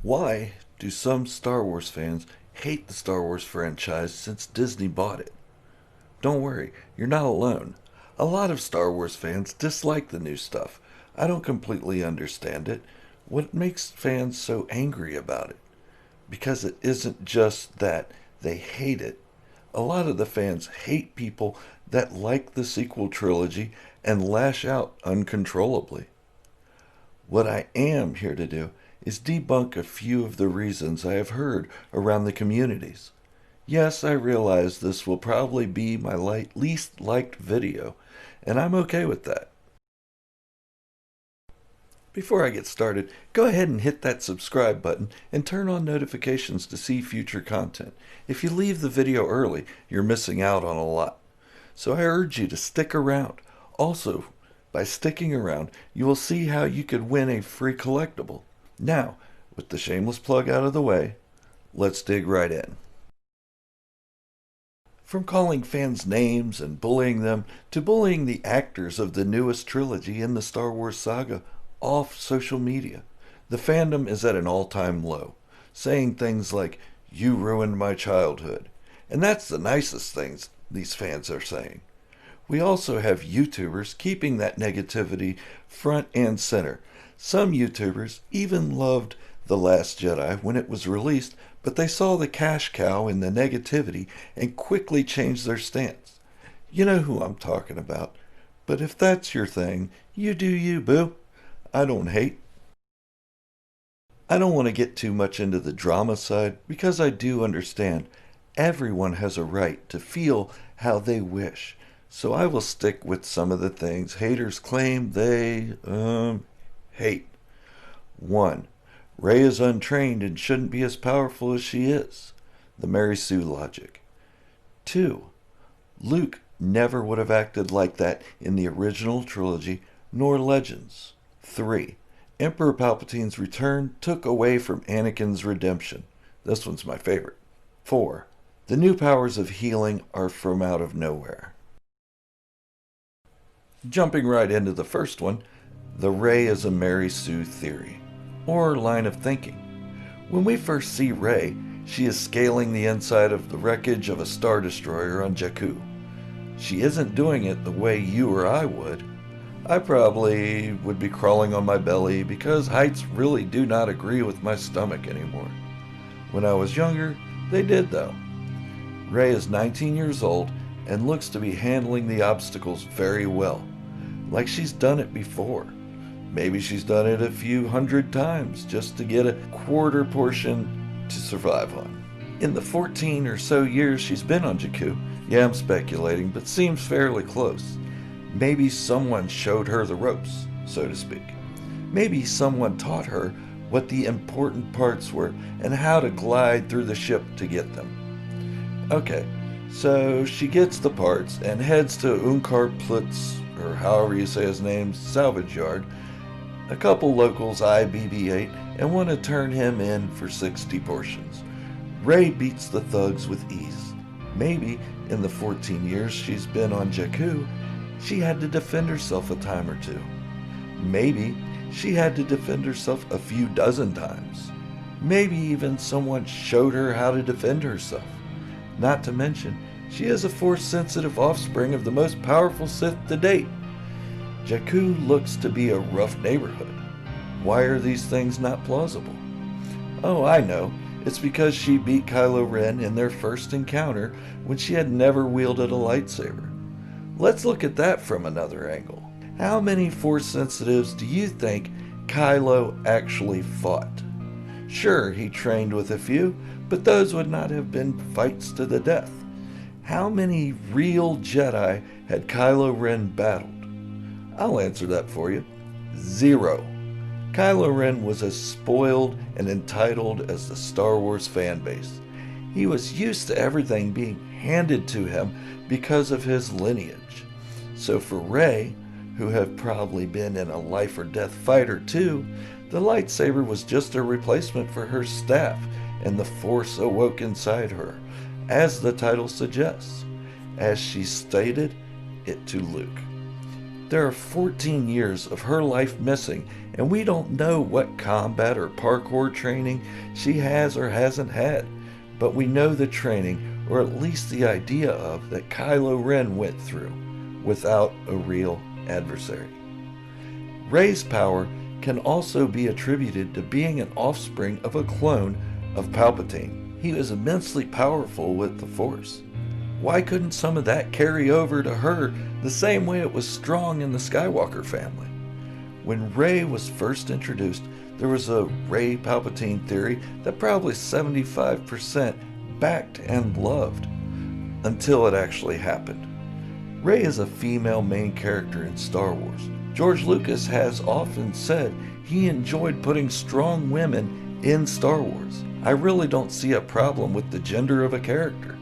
Why do some Star Wars fans hate the Star Wars franchise since Disney bought it? Don't worry, you're not alone. A lot of Star Wars fans dislike the new stuff. I don't completely understand it. What makes fans so angry about it? Because it isn't just that they hate it. A lot of the fans hate people that like the sequel trilogy and lash out uncontrollably. What I am here to do is debunk a few of the reasons I have heard around the communities. Yes, I realize this will probably be my least liked video, and I'm okay with that. Before I get started, go ahead and hit that subscribe button and turn on notifications to see future content. If you leave the video early, you're missing out on a lot. So I urge you to stick around. Also, by sticking around, you will see how you could win a free collectible. Now, with the shameless plug out of the way, let's dig right in. From calling fans names and bullying them to bullying the actors of the newest trilogy in the Star Wars saga off social media, the fandom is at an all-time low, saying things like, "You ruined my childhood." And that's the nicest things these fans are saying. We also have YouTubers keeping that negativity front and center. Some YouTubers even loved The Last Jedi when it was released, but they saw the cash cow in the negativity and quickly changed their stance. You know who I'm talking about. But if that's your thing, you do you, boo. I don't hate. I don't want to get too much into the drama side because I do understand everyone has a right to feel how they wish. So I will stick with some of the things haters claim they hate. 1. Rey is untrained and shouldn't be as powerful as she is. The Mary Sue logic. 2. Luke never would have acted like that in the original trilogy nor Legends. 3. Emperor Palpatine's return took away from Anakin's redemption. This one's my favorite. 4. The new powers of healing are from out of nowhere. Jumping right into the first one, the Rey is a Mary Sue theory, or line of thinking. When we first see Rey, she is scaling the inside of the wreckage of a Star Destroyer on Jakku. She isn't doing it the way you or I would. I probably would be crawling on my belly because heights really do not agree with my stomach anymore. When I was younger, they did though. Rey is 19 years old and looks to be handling the obstacles very well, like she's done it before. Maybe she's done it a few hundred times just to get a quarter portion to survive on. In the 14 or so years she's been on Jakku, yeah, I'm speculating, but seems fairly close. Maybe someone showed her the ropes, so to speak. Maybe someone taught her what the important parts were and how to glide through the ship to get them. Okay, so she gets the parts and heads to Unkar Plutz, or however you say his name, salvage yard. A couple locals eye BB-8 and want to turn him in for 60 portions. Rey beats the thugs with ease. Maybe in the 14 years she's been on Jakku, she had to defend herself a time or two. Maybe she had to defend herself a few dozen times. Maybe even someone showed her how to defend herself. Not to mention, she is a Force-sensitive offspring of the most powerful Sith to date. Jakku looks to be a rough neighborhood. Why are these things not plausible? Oh, I know. It's because she beat Kylo Ren in their first encounter when she had never wielded a lightsaber. Let's look at that from another angle. How many Force sensitives do you think Kylo actually fought? Sure, he trained with a few, but those would not have been fights to the death. How many real Jedi had Kylo Ren battled? I'll answer that for you. 0. Kylo Ren was as spoiled and entitled as the Star Wars fan base. He was used to everything being handed to him because of his lineage. So for Rey, who had probably been in a life or death fight or two, the lightsaber was just a replacement for her staff, and the Force awoke inside her, as the title suggests, as she stated it to Luke. There are 14 years of her life missing, and we don't know what combat or parkour training she has or hasn't had. But we know the training, or at least the idea of, that Kylo Ren went through, without a real adversary. Rey's power can also be attributed to being an offspring of a clone of Palpatine. He was immensely powerful with the Force. Why couldn't some of that carry over to her the same way it was strong in the Skywalker family? When Rey was first introduced, there was a Rey Palpatine theory that probably 75% backed and loved, until it actually happened. Rey is a female main character in Star Wars. George Lucas has often said he enjoyed putting strong women in Star Wars. I really don't see a problem with the gender of a character.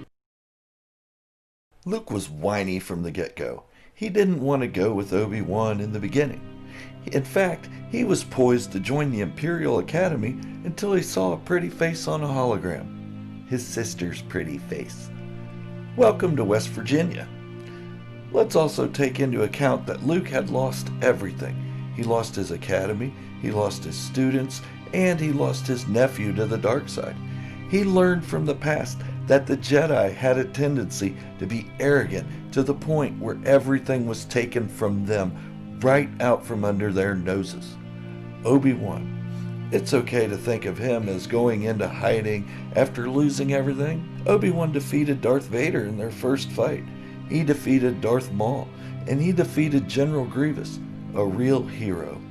Luke was whiny from the get-go. He didn't want to go with Obi-Wan in the beginning. In fact, he was poised to join the Imperial Academy until he saw a pretty face on a hologram. His sister's pretty face. Welcome to West Virginia. Let's also take into account that Luke had lost everything. He lost his academy, he lost his students, and he lost his nephew to the dark side. He learned from the past that the Jedi had a tendency to be arrogant to the point where everything was taken from them right out from under their noses. Obi-Wan. It's okay to think of him as going into hiding after losing everything. Obi-Wan defeated Darth Vader in their first fight. He defeated Darth Maul, and he defeated General Grievous, a real hero.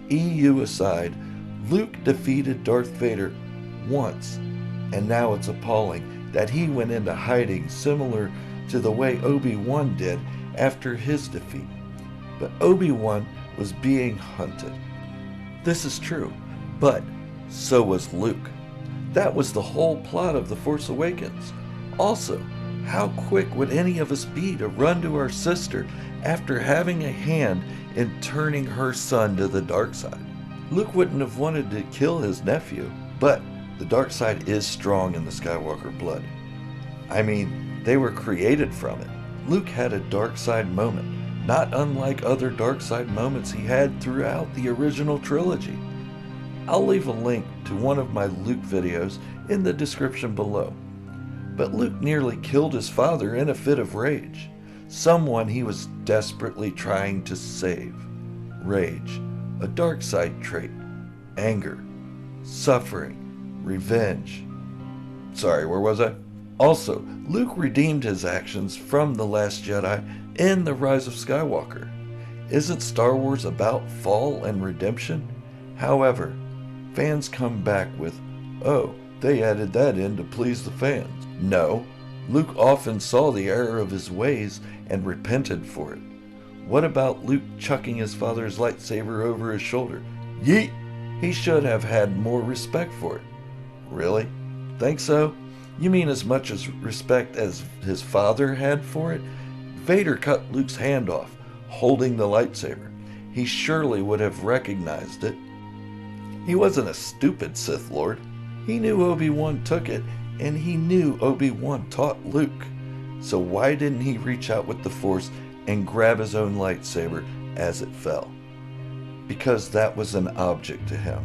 EU aside, Luke defeated Darth Vader once, and now it's appalling that he went into hiding similar to the way Obi-Wan did after his defeat. But Obi-Wan was being hunted. This is true, but so was Luke. That was the whole plot of The Force Awakens. Also, how quick would any of us be to run to our sister after having a hand in turning her son to the dark side? Luke wouldn't have wanted to kill his nephew, but the dark side is strong in the Skywalker blood. I mean, they were created from it. Luke had a dark side moment, not unlike other dark side moments he had throughout the original trilogy. I'll leave a link to one of my Luke videos in the description below. But Luke nearly killed his father in a fit of rage, someone he was desperately trying to save. Rage, a dark side trait. Anger, suffering, revenge. Sorry, where was I? Also, Luke redeemed his actions from The Last Jedi in The Rise of Skywalker. Isn't Star Wars about fall and redemption? However, fans come back with, oh, they added that in to please the fans. No, Luke often saw the error of his ways and repented for it. What about Luke chucking his father's lightsaber over his shoulder? Yeet! He should have had more respect for it. Really? Think so? You mean as much as respect as his father had for it? Vader cut Luke's hand off, holding the lightsaber. He surely would have recognized it. He wasn't a stupid Sith Lord. He knew Obi-Wan took it, and he knew Obi-Wan taught Luke. So why didn't he reach out with the Force and grab his own lightsaber as it fell? Because that was an object to him.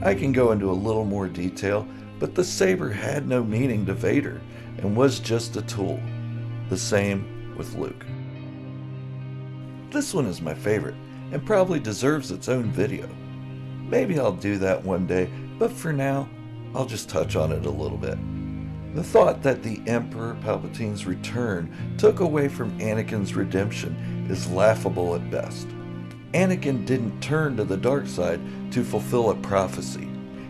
I can go into a little more detail, but the saber had no meaning to Vader and was just a tool. The same with Luke. This one is my favorite and probably deserves its own video. Maybe I'll do that one day, but for now, I'll just touch on it a little bit. The thought that the Emperor Palpatine's return took away from Anakin's redemption is laughable at best. Anakin didn't turn to the dark side to fulfill a prophecy.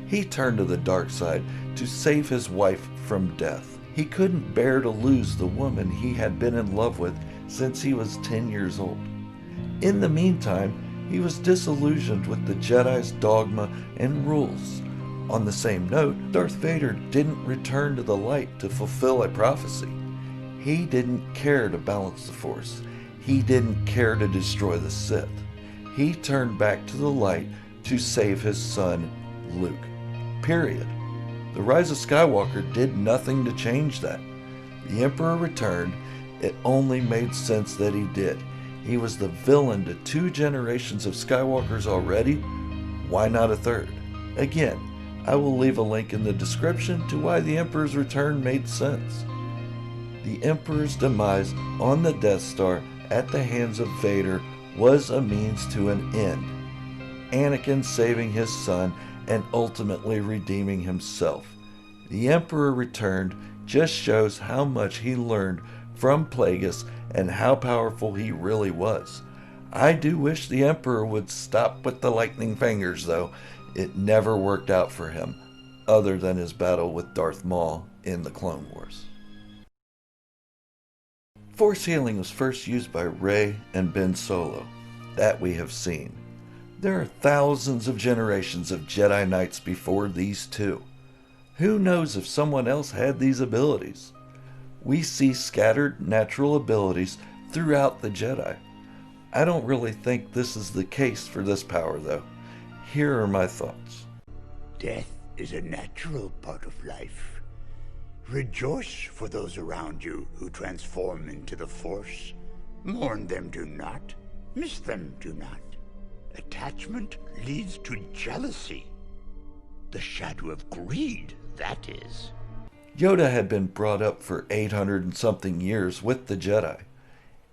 He turned to the dark side to save his wife from death. He couldn't bear to lose the woman he had been in love with since he was 10 years old. In the meantime, he was disillusioned with the Jedi's dogma and rules. On the same note, Darth Vader didn't return to the light to fulfill a prophecy. He didn't care to balance the Force. He didn't care to destroy the Sith. He turned back to the light to save his son, Luke. Period. The Rise of Skywalker did nothing to change that. The Emperor returned. It only made sense that he did. He was the villain to 2 generations of Skywalkers already. Why not a third? Again, I will leave a link in the description to why the Emperor's return made sense. The Emperor's demise on the Death Star at the hands of Vader was a means to an end. Anakin saving his son and ultimately redeeming himself. The Emperor returned just shows how much he learned from Plagueis and how powerful he really was. I do wish the Emperor would stop with the lightning fingers, though. It never worked out for him, other than his battle with Darth Maul in the Clone Wars. Force healing was first used by Rey and Ben Solo. That we have seen. There are thousands of generations of Jedi Knights before these two. Who knows if someone else had these abilities? We see scattered natural abilities throughout the Jedi. I don't really think this is the case for this power, though. Here are my thoughts. Death is a natural part of life. Rejoice for those around you who transform into the Force. Mourn them, do not. Miss them, do not. Attachment leads to jealousy. The shadow of greed, that is. Yoda had been brought up for 800 and something years with the Jedi.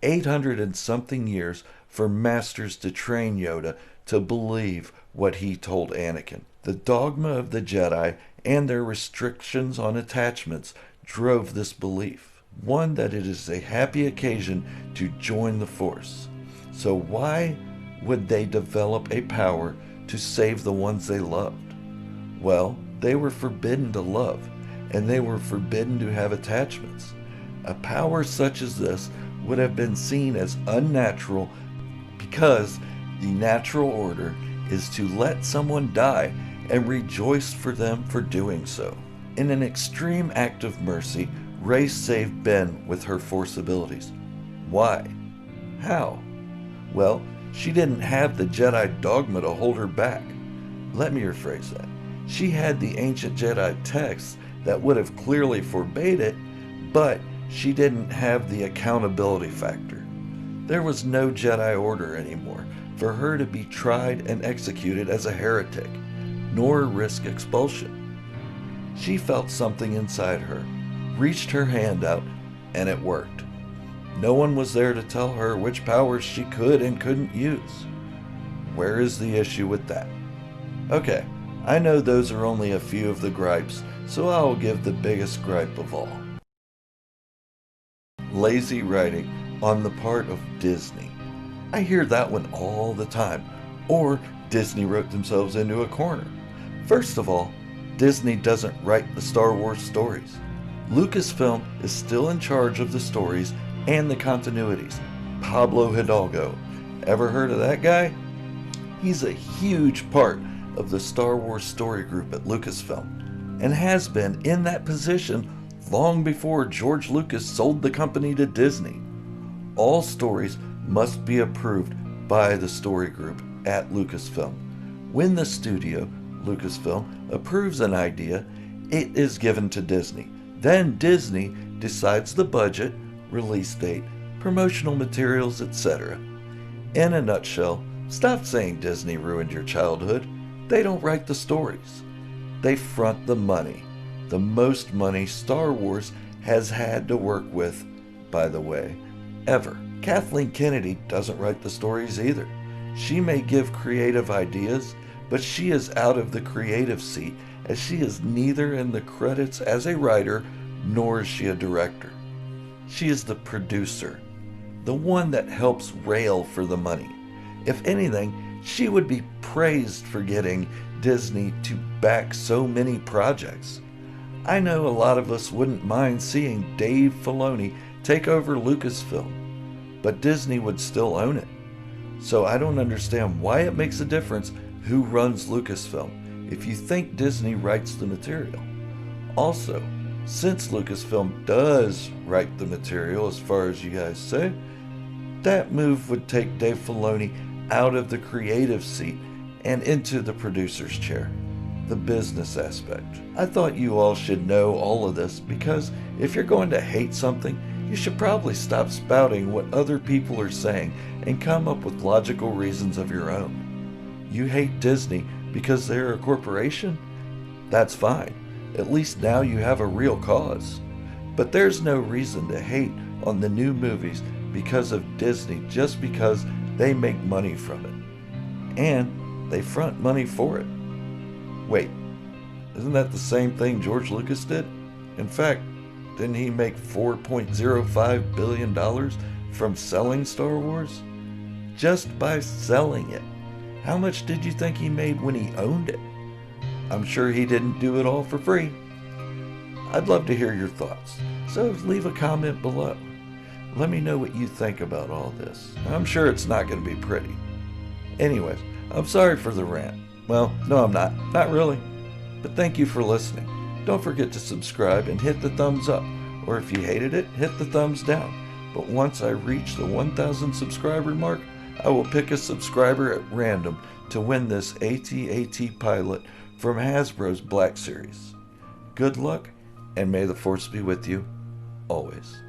800 and something years for masters to train Yoda to believe what he told Anakin. The dogma of the Jedi and their restrictions on attachments drove this belief. One, that it is a happy occasion to join the Force. So why would they develop a power to save the ones they loved? Well, they were forbidden to love, and they were forbidden to have attachments. A power such as this would have been seen as unnatural because the natural order is to let someone die and rejoice for them for doing so. In an extreme act of mercy, Rey saved Ben with her Force abilities. Why? How? Well, she didn't have the Jedi dogma to hold her back. Let me rephrase that. She had the ancient Jedi texts that would have clearly forbade it, but she didn't have the accountability factor. There was no Jedi Order anymore for her to be tried and executed as a heretic, nor risk expulsion. She felt something inside her, reached her hand out, and it worked. No one was there to tell her which powers she could and couldn't use. Where is the issue with that? Okay, I know those are only a few of the gripes, so I'll give the biggest gripe of all. Lazy writing on the part of Disney. I hear that one all the time. Or Disney wrote themselves into a corner. First of all, Disney doesn't write the Star Wars stories. Lucasfilm is still in charge of the stories and the continuities. Pablo Hidalgo. Ever heard of that guy? He's a huge part of the Star Wars story group at Lucasfilm, and has been in that position long before George Lucas sold the company to Disney. All stories must be approved by the story group at Lucasfilm. When the studio, Lucasfilm, approves an idea, it is given to Disney. Then Disney decides the budget, release date, promotional materials, etc. In a nutshell, stop saying Disney ruined your childhood. They don't write the stories. They front the money. The most money Star Wars has had to work with, by the way, ever. Kathleen Kennedy doesn't write the stories either. She may give creative ideas, but she is out of the creative seat, as she is neither in the credits as a writer, nor is she a director. She is the producer, the one that helps rail for the money. If anything, she would be praised for getting Disney to back so many projects. I know a lot of us wouldn't mind seeing Dave Filoni take over Lucasfilm, but Disney would still own it. So I don't understand why it makes a difference who runs Lucasfilm if you think Disney writes the material. Also, since Lucasfilm does write the material as far as you guys say, that move would take Dave Filoni out of the creative seat and into the producer's chair, the business aspect. I thought you all should know all of this because if you're going to hate something, you should probably stop spouting what other people are saying and come up with logical reasons of your own. You hate Disney because they're a corporation? That's fine. At least now you have a real cause. But there's no reason to hate on the new movies because of Disney just because they make money from it. And they front money for it. Wait, isn't that the same thing George Lucas did? In fact, didn't he make $4.05 billion from selling Star Wars? Just by selling it. How much did you think he made when he owned it? I'm sure he didn't do it all for free. I'd love to hear your thoughts, so leave a comment below. Let me know what you think about all this. I'm sure it's not going to be pretty. Anyways, I'm sorry for the rant. Well, no, I'm not. Not really. But thank you for listening. Don't forget to subscribe and hit the thumbs up, or if you hated it, hit the thumbs down. But once I reach the 1,000 subscriber mark, I will pick a subscriber at random to win this AT-AT pilot from Hasbro's Black Series. Good luck, and may the Force be with you, always.